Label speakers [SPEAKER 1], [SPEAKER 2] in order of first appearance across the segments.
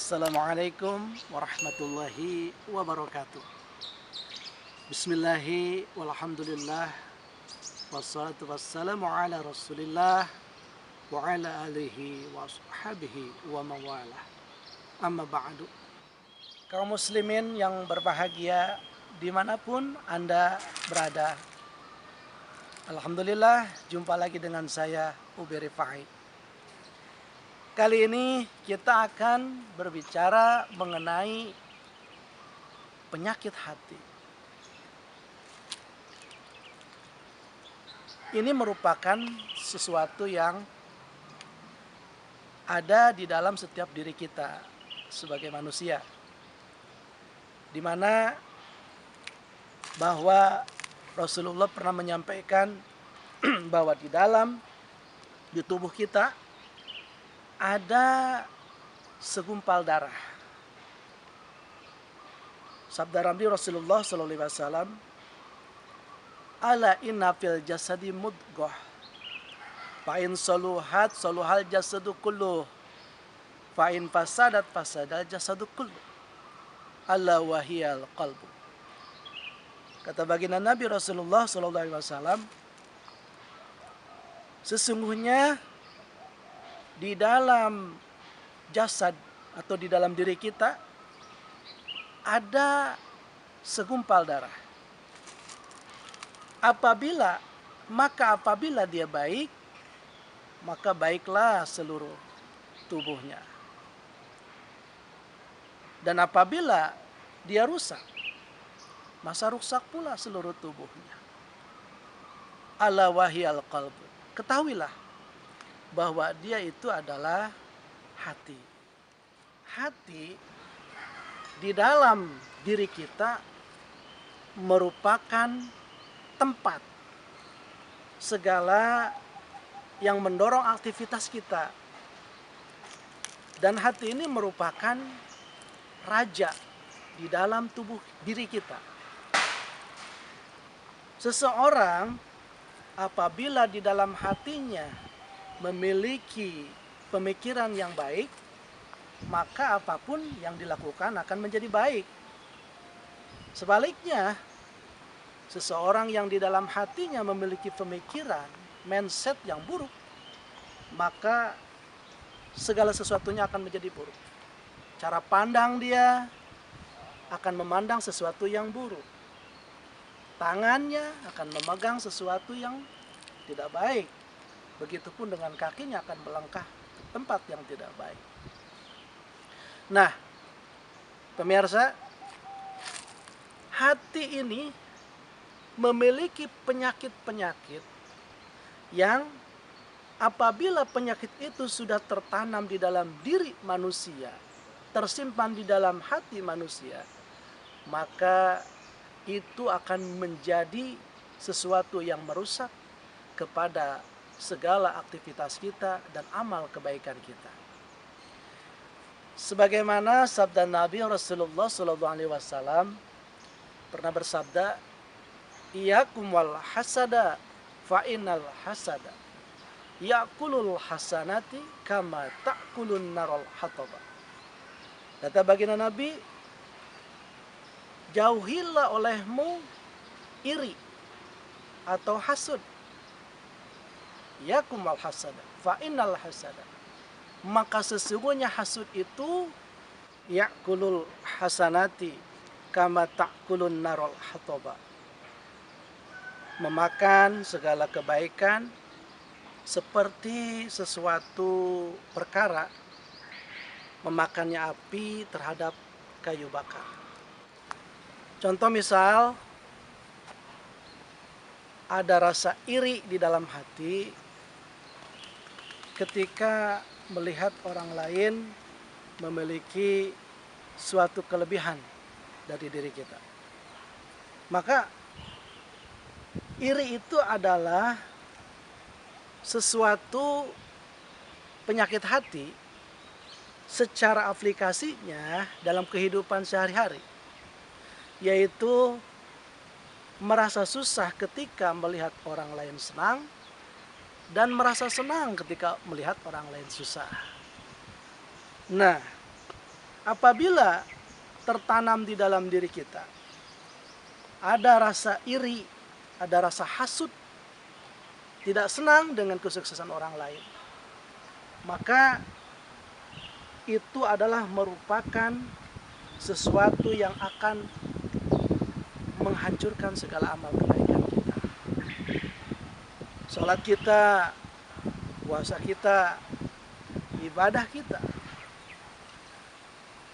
[SPEAKER 1] Assalamualaikum warahmatullahi wabarakatuh. Bismillahi walhamdulillah wassalatu wassalamu ala rasulillah wa ala alihi wa ashabihi wa mawalah. Amma ba'du. Kaum muslimin yang berbahagia dimanapun Anda berada, alhamdulillah jumpa lagi dengan saya Ubi Rifai. Kali ini kita akan berbicara mengenai penyakit hati. Ini merupakan sesuatu yang ada di dalam setiap diri kita sebagai manusia, di mana bahwa Rasulullah pernah menyampaikan bahwa di tubuh kita ada segumpal darah. Sabda Nabi Rasulullah SAW, ala inna fil jasadi mudghah, fa in saluhat saluhal jasadu kulluh, fa in fasadat fasadal jasadu kulluh, ala wahiyal qalbu. Kata baginda Nabi Rasulullah SAW, sesungguhnya di dalam jasad atau di dalam diri kita ada segumpal darah. Apabila dia baik, maka baiklah seluruh tubuhnya. Dan apabila dia rusak, maka rusak pula seluruh tubuhnya. Ala wahiyal qalbu. Ketahuilah bahwa dia itu adalah hati. Hati di dalam diri kita merupakan tempat segala yang mendorong aktivitas kita. Dan hati ini merupakan raja di dalam tubuh diri kita. Seseorang apabila di dalam hatinya memiliki pemikiran yang baik, maka apapun yang dilakukan akan menjadi baik. Sebaliknya, seseorang yang di dalam hatinya memiliki pemikiran, mindset yang buruk, maka segala sesuatunya akan menjadi buruk. Cara pandang dia akan memandang sesuatu yang buruk. Tangannya akan memegang sesuatu yang tidak baik. Begitupun dengan kakinya akan melangkah ke tempat yang tidak baik. Nah, pemirsa, hati ini memiliki penyakit-penyakit yang apabila penyakit itu sudah tertanam di dalam diri manusia, tersimpan di dalam hati manusia, maka itu akan menjadi sesuatu yang merusak kepada segala aktivitas kita dan amal kebaikan kita. Sebagaimana sabda Nabi Rasulullah SAW pernah bersabda, "Iyyakum wal hasada, fa innal hasada ya'kulul hasanati kama ta'kulun narul hataba." Kata baginda Nabi, jauhilah olehmu iri atau hasud. Yakum al hasada, fa innal hasada. Maka sesungguhnya hasud itu ya'kulul hasanati kama ta'kulun narul hataba. Memakan segala kebaikan seperti sesuatu perkara memakannya api terhadap kayu bakar. Contoh misal, ada rasa iri di dalam hati ketika melihat orang lain memiliki suatu kelebihan dari diri kita. Maka iri itu adalah sesuatu penyakit hati secara aplikasinya dalam kehidupan sehari-hari, yaitu merasa susah ketika melihat orang lain senang dan merasa senang ketika melihat orang lain susah. Nah, apabila tertanam di dalam diri kita ada rasa iri, ada rasa hasud, tidak senang dengan kesuksesan orang lain, maka itu adalah merupakan sesuatu yang akan menghancurkan segala amal kebaikan kita. Salat kita, puasa kita, ibadah kita,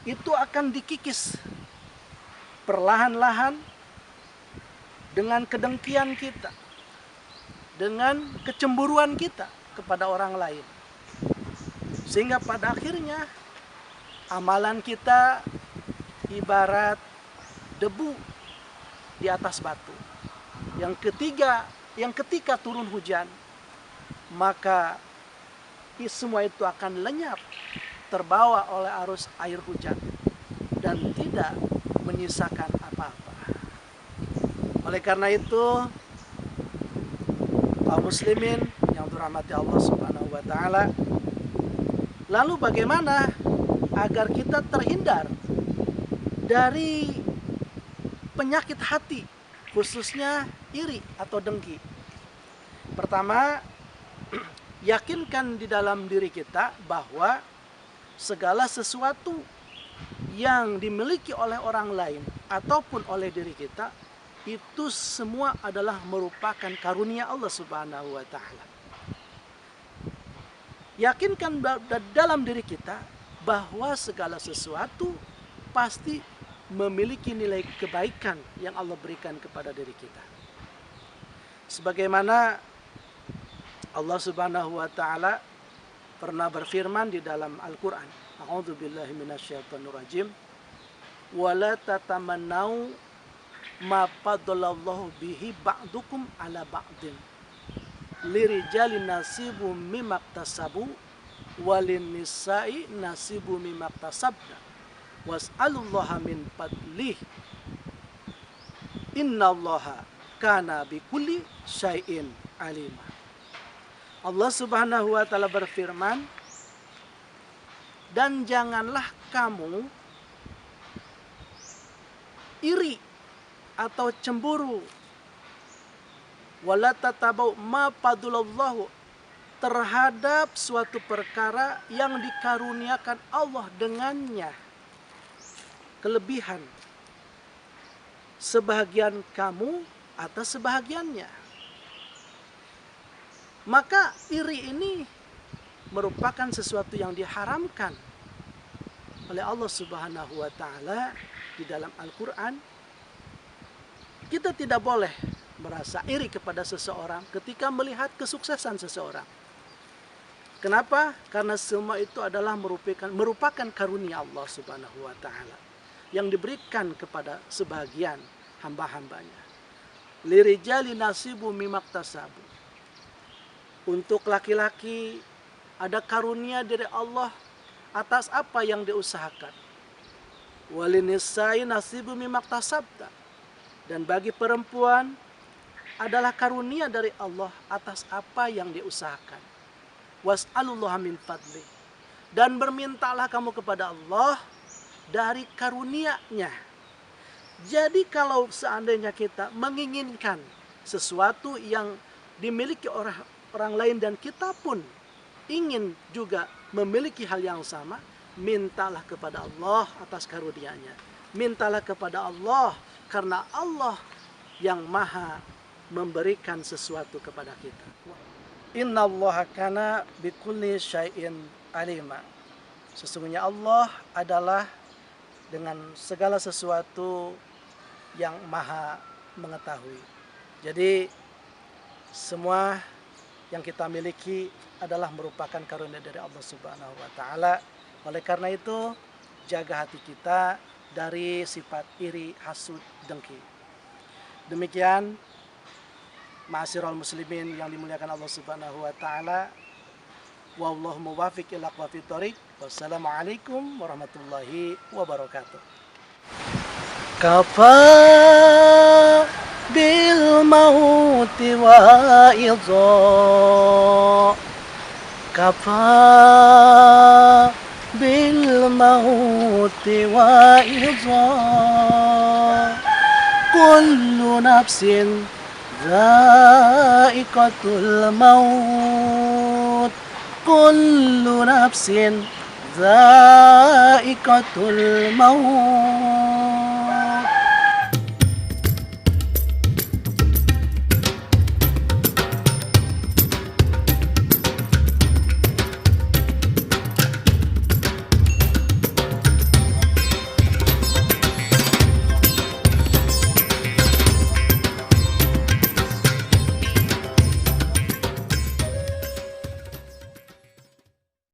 [SPEAKER 1] itu akan dikikis perlahan-lahan dengan kedengkian kita, dengan kecemburuan kita kepada orang lain. Sehingga pada akhirnya amalan kita ibarat debu di atas batu. Yang ketiga, yang ketika turun hujan, maka semua itu akan lenyap, terbawa oleh arus air hujan dan tidak menyisakan apa-apa. Oleh karena itu, kaum muslimin yang dirahmati Allah Subhanahu wa taala, lalu bagaimana agar kita terhindar dari penyakit hati, khususnya iri atau dengki? Pertama, yakinkan di dalam diri kita bahwa segala sesuatu yang dimiliki oleh orang lain ataupun oleh diri kita, itu semua adalah merupakan karunia Allah Subhanahu wa taala. Yakinkan dalam diri kita bahwa segala sesuatu pasti memiliki nilai kebaikan yang Allah berikan kepada diri kita. Sebagaimana Allah Subhanahu wa taala pernah berfirman di dalam Al-Qur'an, A'udzubillahi minasyaitonirrajim, wa la tatamannau ma faddalallahu bihi ba'dukum ala ba'din lirijali nasibu mimaktasabu walin nisa'i nasibu mimaktasabna was'alullaha min fadlih innallaha kana bikulli syai'in alimah. Allah Subhanahu wa taala berfirman, dan janganlah kamu iri atau cemburu, wala tatabau ma fadlallahu, terhadap suatu perkara yang dikaruniakan Allah dengannya kelebihan sebahagian kamu atas sebahagiannya. Maka iri ini merupakan sesuatu yang diharamkan oleh Allah Subhanahu wa taala di dalam Al-Qur'an. Kita tidak boleh merasa iri kepada seseorang ketika melihat kesuksesan seseorang. Kenapa? Karena semua itu adalah merupakan karunia Allah Subhanahu wa taala yang diberikan kepada sebagian hamba-hambanya. Lirijali nasibu mimaktasabu. Untuk laki-laki ada karunia dari Allah atas apa yang diusahakan. Walinisai nasibu mimaktasabta. Dan bagi perempuan adalah karunia dari Allah atas apa yang diusahakan. Was'alullaha min fadli. Dan bermintalah kamu kepada Allah dari karunia-Nya. Jadi kalau seandainya kita menginginkan sesuatu yang dimiliki orang lain dan kita pun ingin juga memiliki hal yang sama, mintalah kepada Allah atas karunia-Nya. Mintalah kepada Allah karena Allah yang maha memberikan sesuatu kepada kita. Innallaha kana bikulli syai'in alima. Sesungguhnya Allah adalah dengan segala sesuatu yang maha mengetahui. Jadi semua yang kita miliki adalah merupakan karunia dari Allah Subhanahu wa taala. Oleh karena itu, jaga hati kita dari sifat iri, hasud, dengki. Demikian, ma'asyiral muslimin yang dimuliakan Allah Subhanahu wa taala. Wallahu muwaffiq ila aqwamit thoriq. Wassalamualaikum warahmatullahi wabarakatuh. Kafa bil mauti wa idza, kafa bil الموت وإذا كل نفس ذائقة الموت كل نفس ذائقة الموت